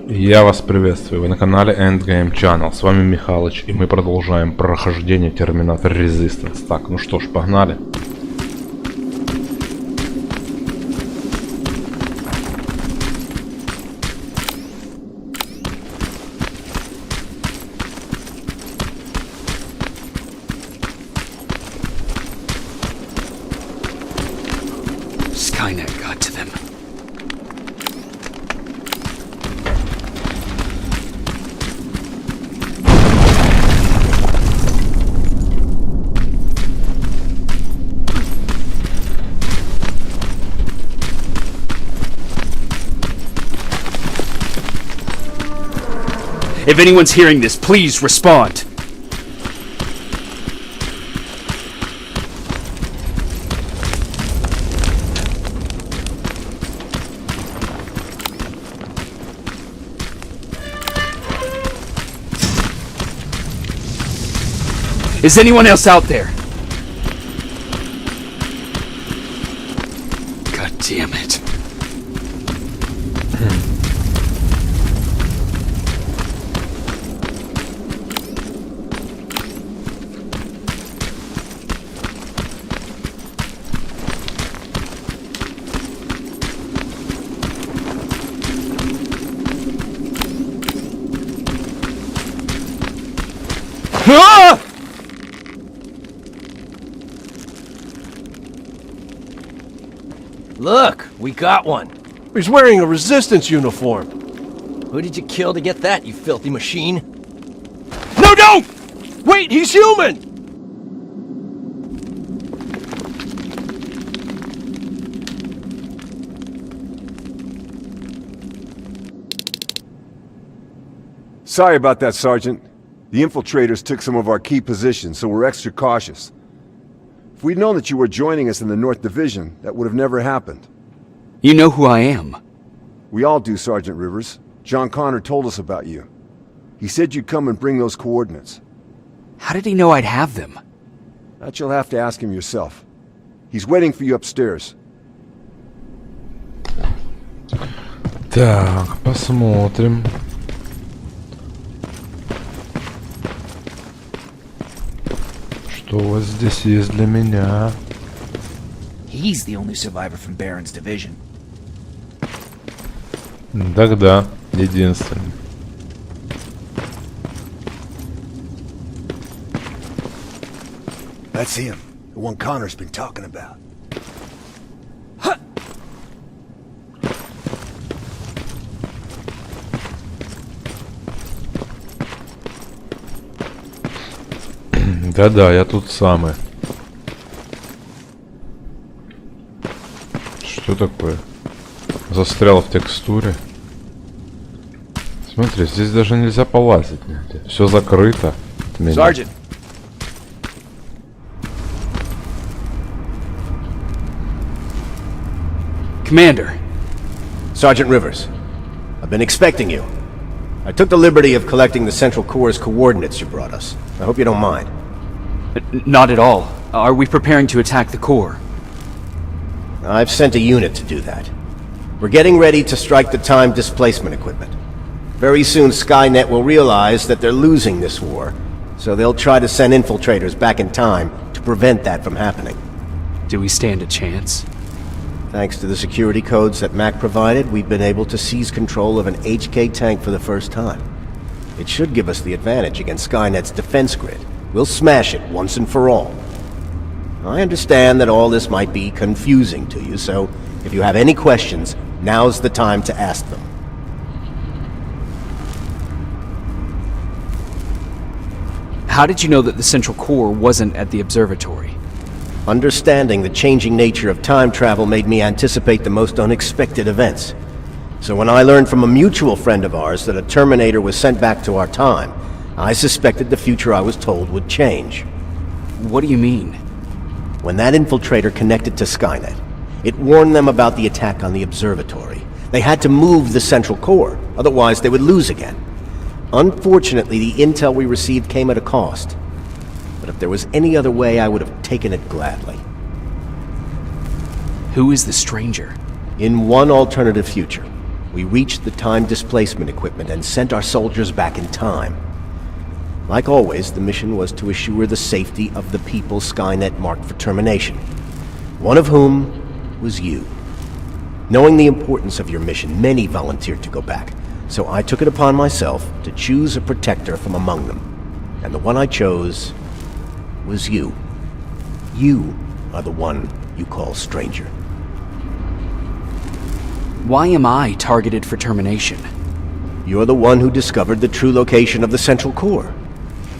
Я вас приветствую, вы на канале Endgame Channel, с вами Михалыч, и мы продолжаем прохождение Terminator Resistance. Так, ну что ж, погнали. Skynet got to them. If anyone's hearing this, please respond. Is anyone else out there? God damn it. Ah! Look, we got one. He's wearing a Resistance uniform. Who did you kill to get that, you filthy machine? No, don't! Wait, he's human! Sorry about that, Sergeant. The infiltrators took some of our key positions, so we're extra cautious. If we'd known that you were joining us in the North Division, that would have never happened. You know who I am. We all do, Sergeant Rivers. John Connor told us about you. He said you'd come and bring those coordinates. How did he know I'd have them? That you'll have to ask him yourself. He's waiting for you upstairs. Так, посмотрим. Что у вас здесь есть для меня? He's the only survivor from Baron's division. Тогда, единственный. That's him. The one Connor's been talking about. Да-да, я тут самый. Что такое? Застрял в текстуре. Смотри, здесь даже нельзя полазить нигде. Все закрыто. Sergeant. Commander. Sergeant Rivers, I've been expecting you. I took the liberty of collecting the Central Core's coordinates you brought us. I hope you don't mind. Not at all. Are we preparing to attack the core? I've sent a unit to do that. We're getting ready to strike the time displacement equipment. Very soon Skynet will realize that they're losing this war, so they'll try to send infiltrators back in time to prevent that from happening. Do we stand a chance? Thanks to the security codes that Mac provided, we've been able to seize control of an HK tank for the first time. It should give us the advantage against Skynet's defense grid. We'll smash it once and for all. I understand that all this might be confusing to you, so if you have any questions, now's the time to ask them. How did you know that the Central Core wasn't at the observatory? Understanding the changing nature of time travel made me anticipate the most unexpected events. So when I learned from a mutual friend of ours that a Terminator was sent back to our time, I suspected the future I was told would change. What do you mean? When that infiltrator connected to Skynet, it warned them about the attack on the observatory. They had to move the Central Core, otherwise they would lose again. Unfortunately, the intel we received came at a cost. But if there was any other way, I would have taken it gladly. Who is the stranger? In one alternative future, We reached the time displacement equipment and sent our soldiers back in time. Like always, the mission was to assure the safety of the people Skynet marked for termination, one of whom was you. Knowing the importance of your mission, many volunteered to go back, so I took it upon myself to choose a protector from among them. And the one I chose was you. You are the one you call stranger. Why am I targeted for termination? You're the one who discovered the true location of the Central Core.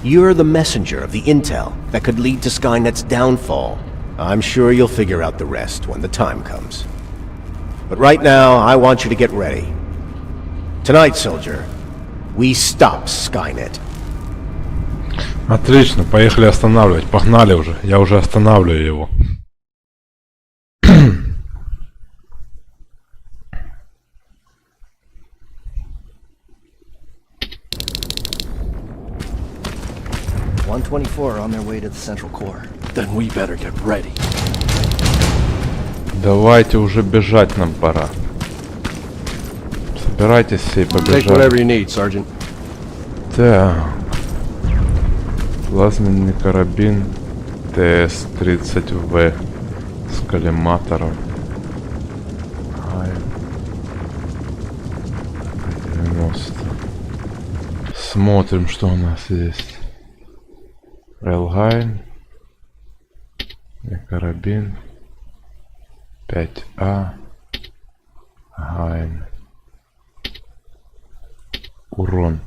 You're the messenger of the intel that could lead to Skynet's downfall. I'm sure you'll figure out the rest when the time comes. But right now, I want you to get ready. Tonight, soldier, we stop Skynet. Отлично, поехали останавливать. Погнали уже. Я уже останавливаю его. Are on their way to the Central Core. Then we better get ready. Давайте уже бежать нам пора. Собирайтесь все и Take whatever побежали. you need, Sergeant. Так. Плазменный карабин ТС-30В с коллиматором. 90. Смотрим, что у нас есть. Рейлгайн. И карабин. 5А. Гайн. Урон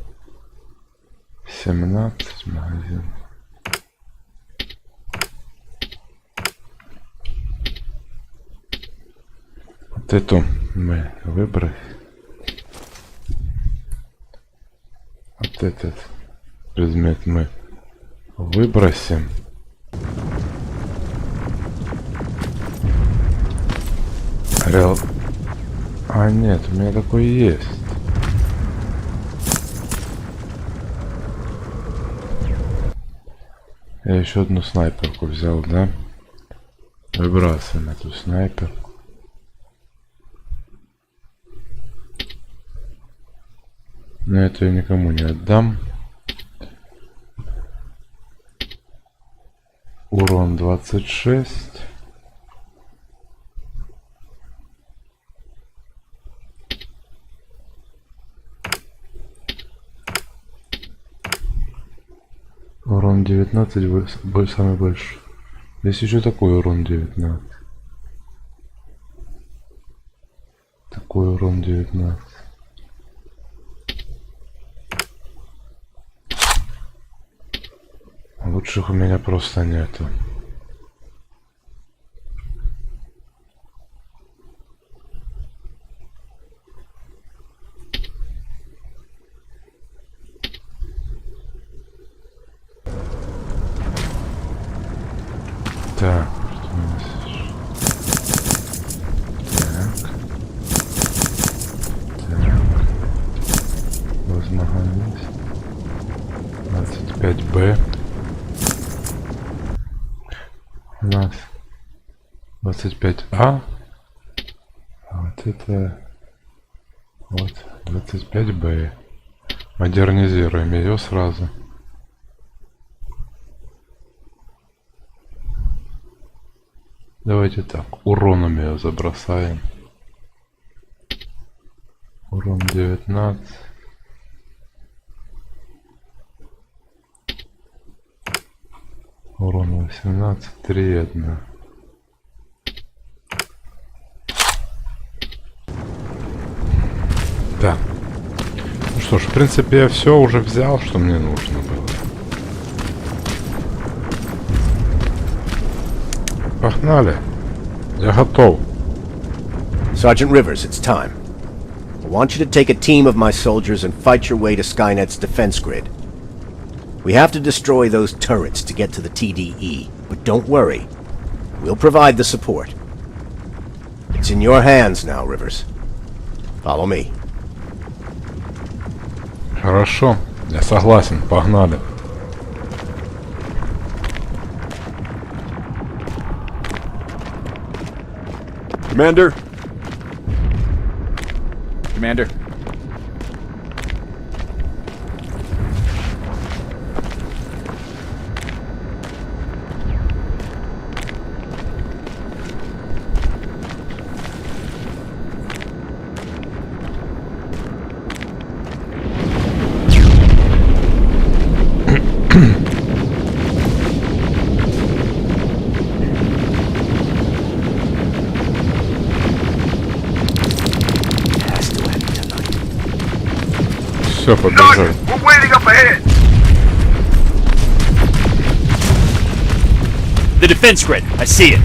17, магазин. Вот эту мы выбрали. Вот этот предмет мы выбросим. А нет, у меня такой есть. Я еще одну снайперку взял, да? Выбрасываем эту снайперку. Но это я никому не отдам. Урон 26. Урон 19 будет самый большой. Есть еще такой урон 19. Такой урон 19. Лучших у меня просто нету. Так, что у нас еще? Так. Возможность. 25Б. У нас 25А. А вот это вот 25Б. Модернизируем ее сразу. Давайте так, уроном ее забросаем. Урон 19. Урон 18, 3,1. Так. Ну что ж, в принципе, я все уже взял, что мне нужно было. Погнали. Я готов. Sergeant Rivers, it's time. I want you to take a team of my soldiers and fight your way to Skynet's defense grid. We have to destroy those turrets to get to the TDE, but don't worry. We'll provide the support. It's in your hands now, Rivers. Follow me. Хорошо. Я согласен. Погнали. Commander? Commander. Все, побежали. We're waiting up ahead. The defense grid. I see it.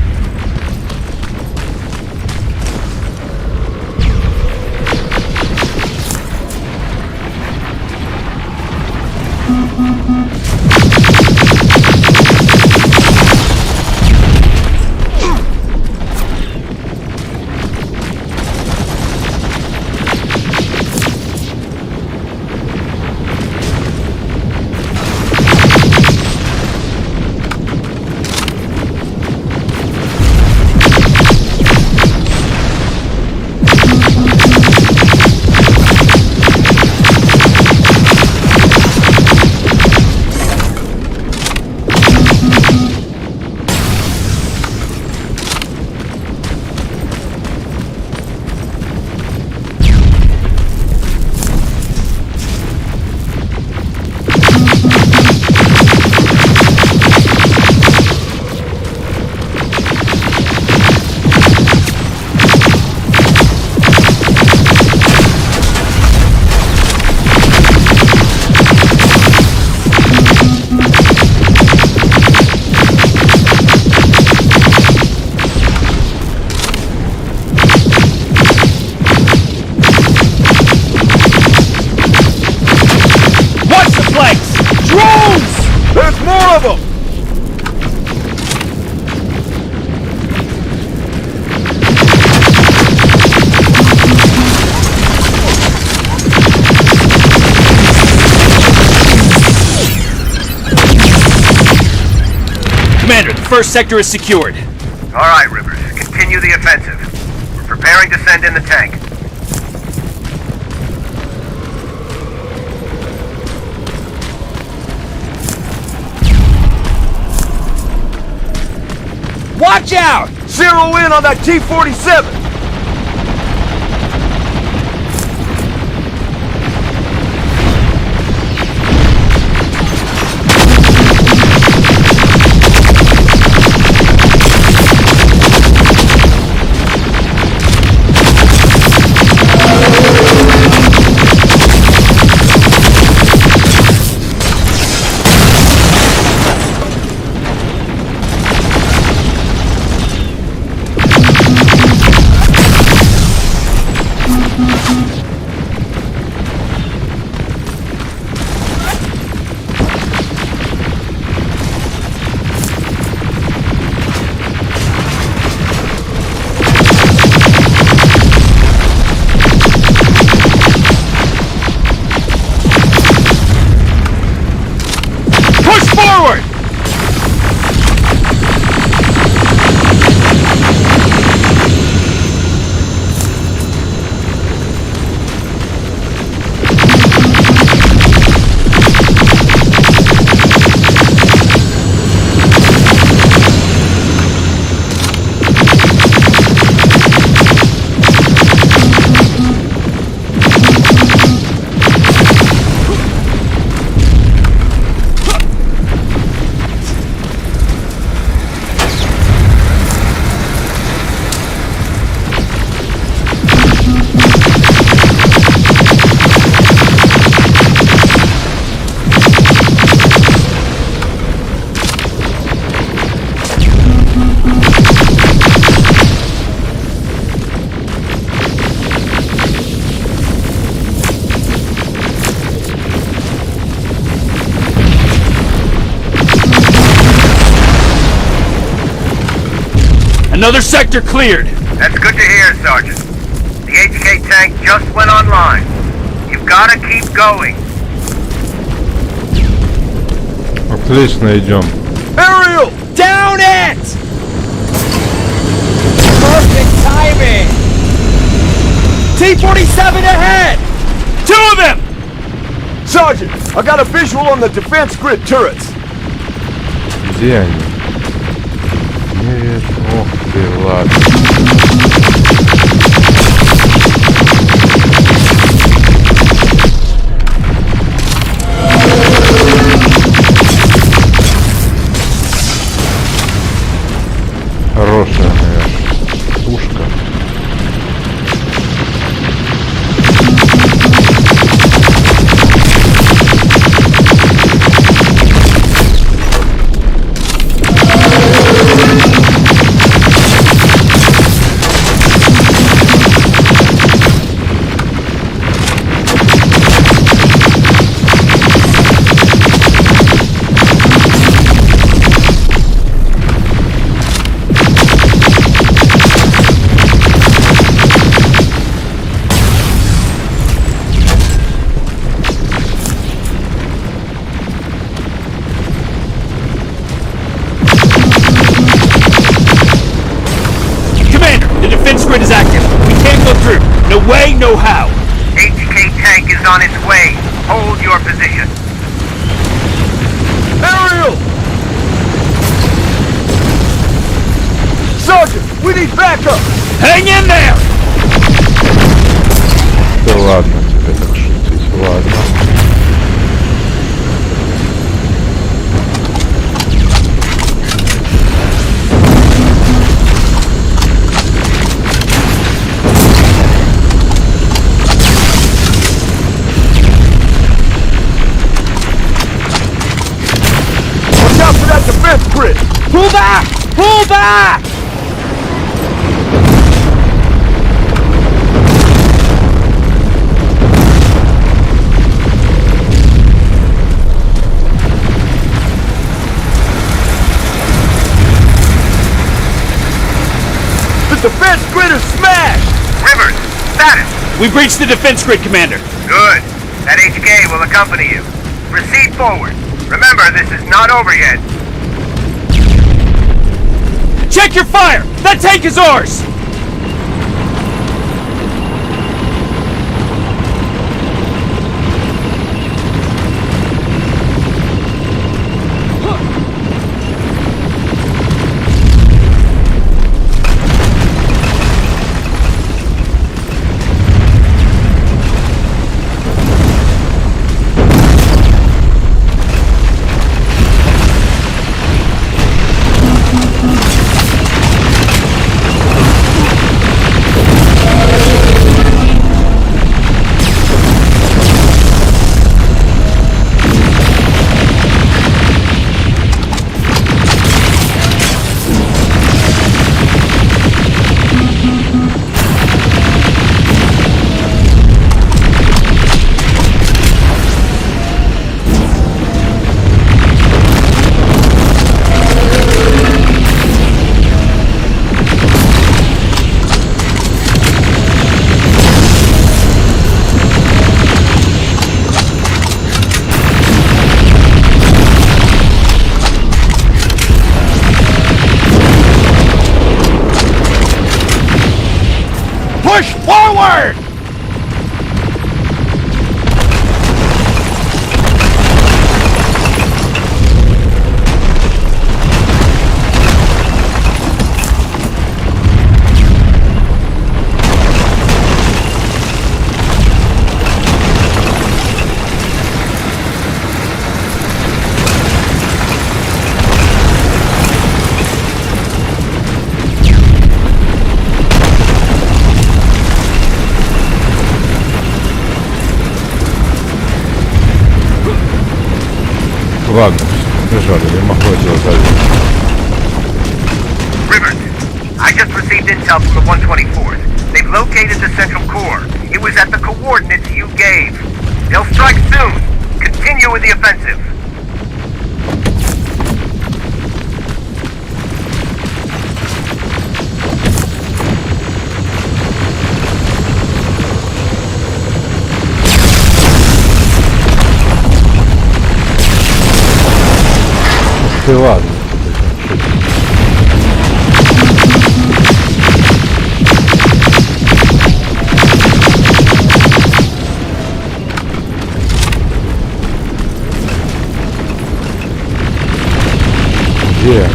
There's more of them! Commander, the first sector is secured. All right, Rivers. Continue the offensive. We're preparing to send in the tank. Watch out! Zero in on that T-47! Another sector cleared. That's good to hear, Sergeant. The HK tank just went online. You've gotta keep going. Отлично, идем. Ariel! Down it! Perfect timing! T-47 ahead! 2 of them! Sergeant, I got a visual on the defense grid turrets. Где они? Нет, ох ты, ладно. Хорошая моя пушка. Grid is active. We can't go through. No way, no how. HK tank is on its way. Hold your position. Ariel! Sergeant, we need backup! Hang in there! Да ладно тебе так шутить, ладно. Defense grid! Pull back! Pull back! The defense grid is smashed! Rivers, status. We breached the defense grid, Commander. Good. That HK will accompany you. Proceed forward. Remember, this is not over yet. Check your fire! That tank is ours! Push forward! Ладно, бежали, я могу этого зависеть. Rivers, I just received intel from the 124th. They've located the central core. It was at the coordinates you gave. They'll strike soon. Continue with the offensive. Ты ладно. Где?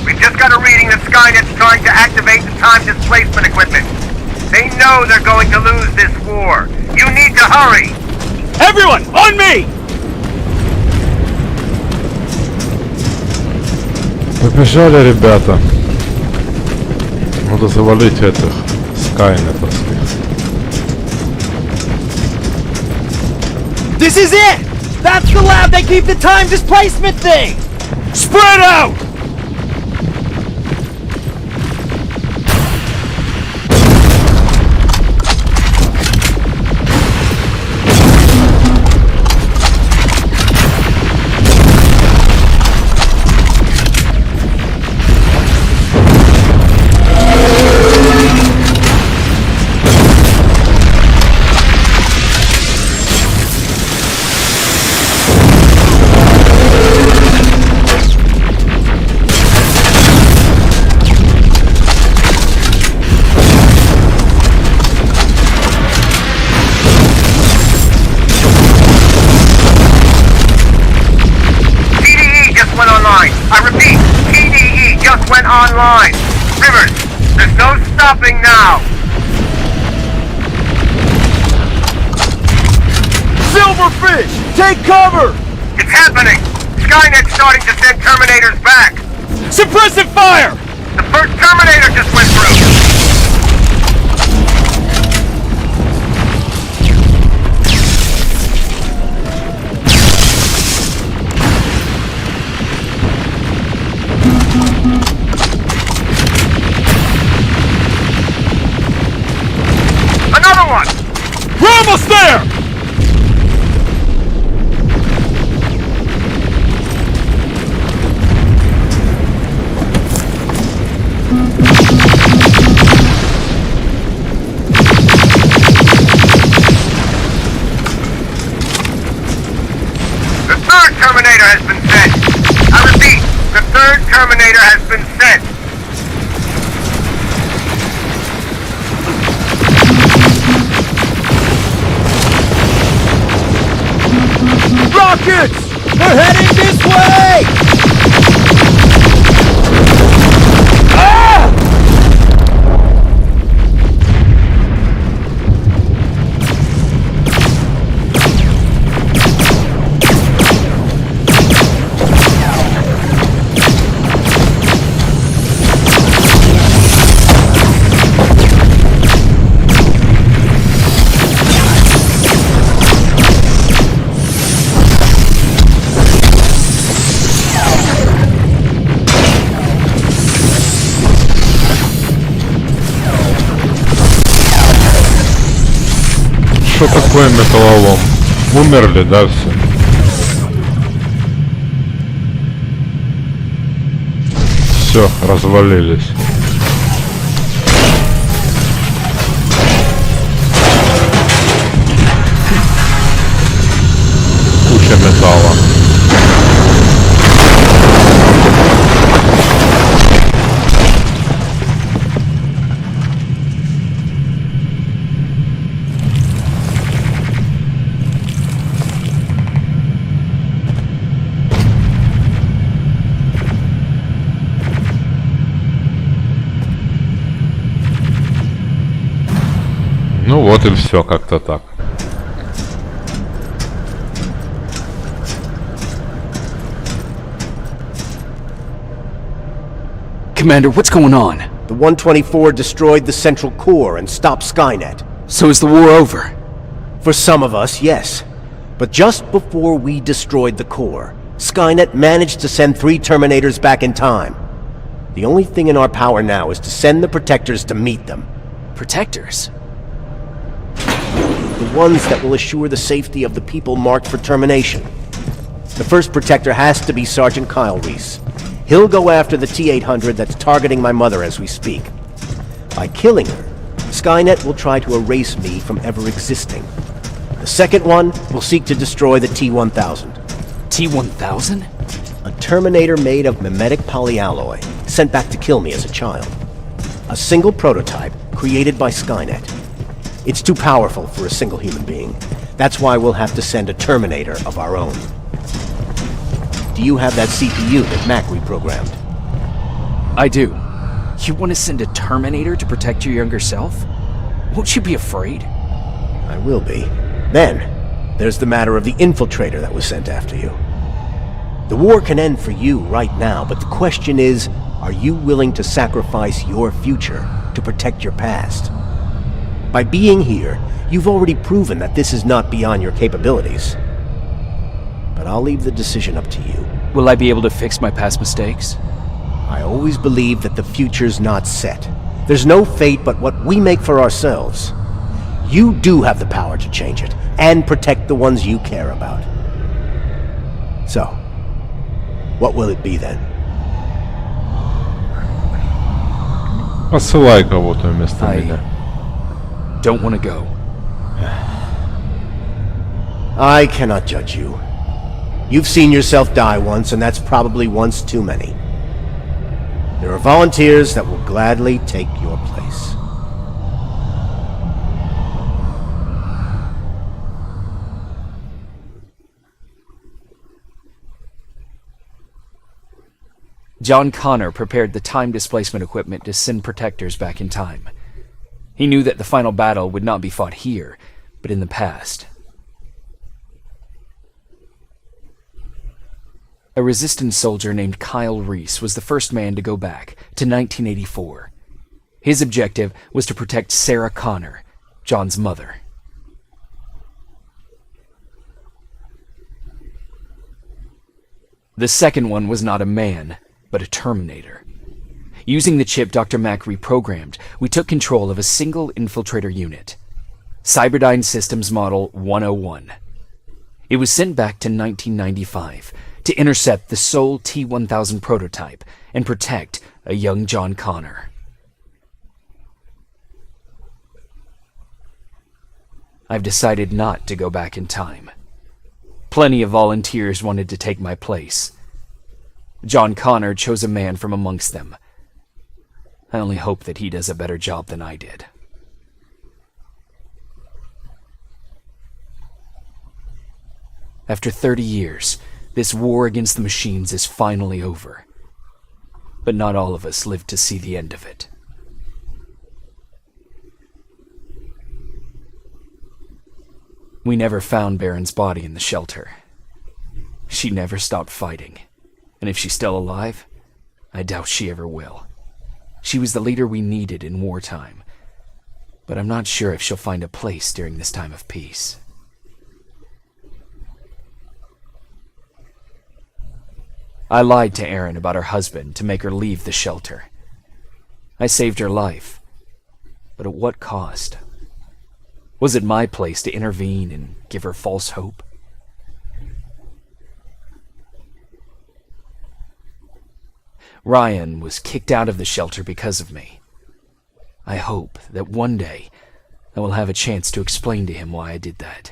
We've just got a reading that Skynet's trying to activate the time displacement equipment. They know they're going to lose this war. You need to hurry! Everyone, on me! Побежали, ребята. Надо завалить этих скайнетовских. This is it! That's the lab they keep the time displacement thing! Spread out! Online. Rivers, there's no stopping now. Silverfish! Take cover! It's happening. Skynet's starting to send Terminators back. Suppressive fire! The first Terminator just went through. We're almost there! The third Terminator has been sent. I repeat, the third Terminator has been sent. Rockets! They're heading this way! Ah! Что такое металлолом? Умерли, да, все? Все, развалились. Куча металла. Ну вот и все, как-то так. Commander, what's going on? The 124 destroyed the central core and stopped Skynet. So is the war over? For some of us, yes. But just before we destroyed the core, Skynet managed to send 3 Terminators back in time. The only thing in our power now is to send the Protectors to meet them. Protectors? The ones that will assure the safety of the people marked for termination. The first Protector has to be Sergeant Kyle Reese. He'll go after the T-800 that's targeting my mother as we speak. By killing her, Skynet will try to erase me from ever existing. The second one will seek to destroy the T-1000. T-1000? A Terminator made of mimetic polyalloy, sent back to kill me as a child. A single prototype created by Skynet. It's too powerful for a single human being. That's why we'll have to send a Terminator of our own. Do you have that CPU that Mac reprogrammed? I do. You want to send a Terminator to protect your younger self? Won't you be afraid? I will be. Then, there's the matter of the infiltrator that was sent after you. The war can end for you right now, but the question is, are you willing to sacrifice your future to protect your past? By being here, you've already proven that this is not beyond your capabilities. But I'll leave the decision up to you. Will I be able to fix my past mistakes? I always believe that the future's not set. There's no fate but what we make for ourselves. You do have the power to change it, and protect the ones you care about. So, what will it be then? Посылай кого-то вместо меня. Don't want to go. I cannot judge you. You've seen yourself die once, and that's probably once too many. There are volunteers that will gladly take your place. John Connor prepared the time displacement equipment to send Protectors back in time. He knew that the final battle would not be fought here, but in the past. A Resistance soldier named Kyle Reese was the first man to go back to 1984. His objective was to protect Sarah Connor, John's mother. The second one was not a man, but a Terminator. Using the chip Dr. Mack reprogrammed, we took control of a single infiltrator unit, Cyberdyne Systems Model 101. It was sent back to 1995 to intercept the sole T-1000 prototype and protect a young John Connor. I've decided not to go back in time. Plenty of volunteers wanted to take my place. John Connor chose a man from amongst them. I only hope that he does a better job than I did. After 30 years, this war against the machines is finally over. But not all of us lived to see the end of it. We never found Baron's body in the shelter. She never stopped fighting, and if she's still alive, I doubt she ever will. She was the leader we needed in wartime, but I'm not sure if she'll find a place during this time of peace. I lied to Erin about her husband to make her leave the shelter. I saved her life, but at what cost? Was it my place to intervene and give her false hope? Ryan was kicked out of the shelter because of me. I hope that one day I will have a chance to explain to him why I did that.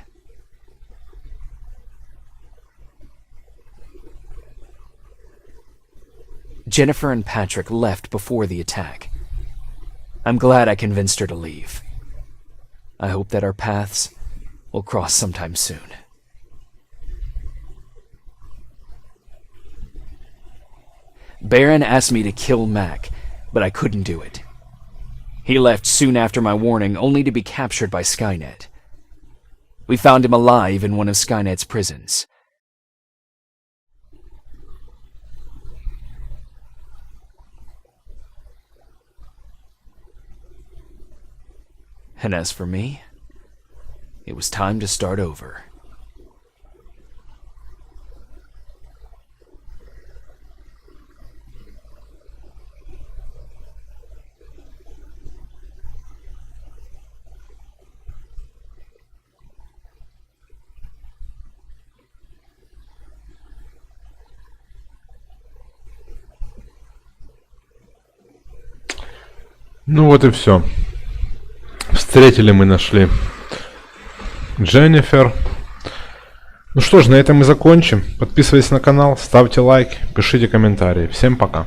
Jennifer and Patrick left before the attack. I'm glad I convinced her to leave. I hope that our paths will cross sometime soon. Baron asked me to kill Mac, but I couldn't do it. He left soon after my warning, only to be captured by Skynet. We found him alive in one of Skynet's prisons. And as for me, it was time to start over. Ну вот и все. Встретили мы, нашли Дженнифер. Ну что ж, на этом мы закончим. Подписывайтесь на канал, ставьте лайк, пишите комментарии. Всем пока.